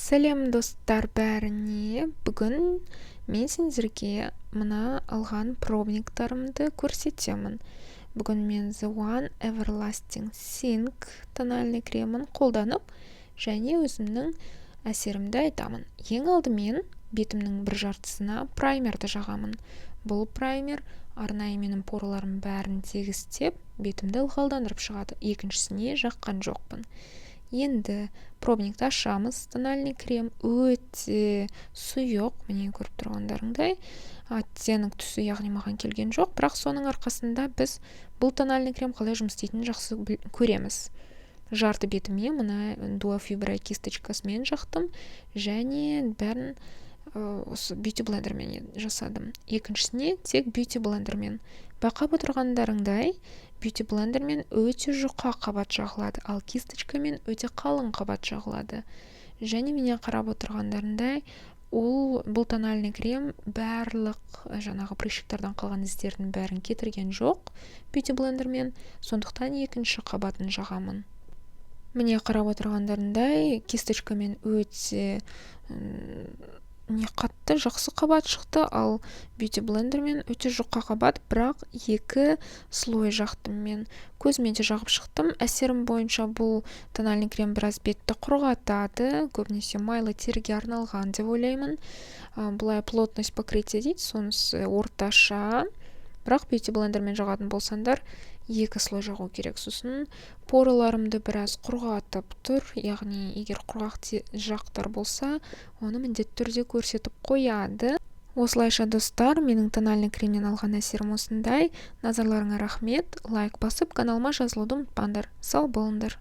Сәлем достар бәріне. Бүгін мен сендерге мына алған пробниктарымды көрсетемін. Бүгін мен The One Everlasting Sink тональный кремін қолданып, және өзімнің әсерімді айтамын. Ең алдымен бетімнің бір жартысына праймерді жағамын. Бұл праймер арнайы менің порларым бәрін тегістеп, бетімді ылғалдандырып шығады. Екіншісіне жаққан жоқпын. Енді пробникті ашамыз. Тональный крем өте сұйық, міне көріп тұрғандарыңдай. Оттенік түсі яғни маған келген жоқ, бірақ соның арқасында біз бұл тональный крем қалай жұмыс істейтінін жақсы көреміз. Жарты бетіме мына Duo Fibra кисточкасымен жақтым, және бәрін осы бьюти блендермен жасадым. Екіншісіне тек бьюти блендермен. Бақап отырғандарыңдай, бьюти блендермен өте жұқа қабат жағылады, ал кисточкамен өте қалың қабат жағылады. Және менен қарап отырғандарындай, бұл тональный крем барлық жаңағы прыщиктардан қалған іздердің бәрін кетірген жоқ бьюти блендермен, сондықтан екінші қабатын жағамын. Міне қарап отырғандарындай, кисточкамен өте қатты жақсы қабат шықты, ал бьюти блендермен өте жұқа қабат, бірақ екі слой жақтым мен. Көзімен де жағып шықтым. Әсерім бойынша бұл тональный крем біраз бетті құрғатады, көбінесе майлы теріге арналған деп ойлаймын. Бұлай плотность покрытия дейді, сонысы орташа. Бірақ бьюти блендермен жағатын болсандар, екі слой жағу керек. Сосын пораларымды біраз құрғатып тұр, яғни егер құрғақ жақтар болса, оны міндетті түрде көрсетіп қояды. Осылайша достар, менің тональный кремнен алған әсерім осындай. Назарларыңа рахмет. Лайк басып, каналыма жазылуды ұмытпаңдар. Сау болыңдар.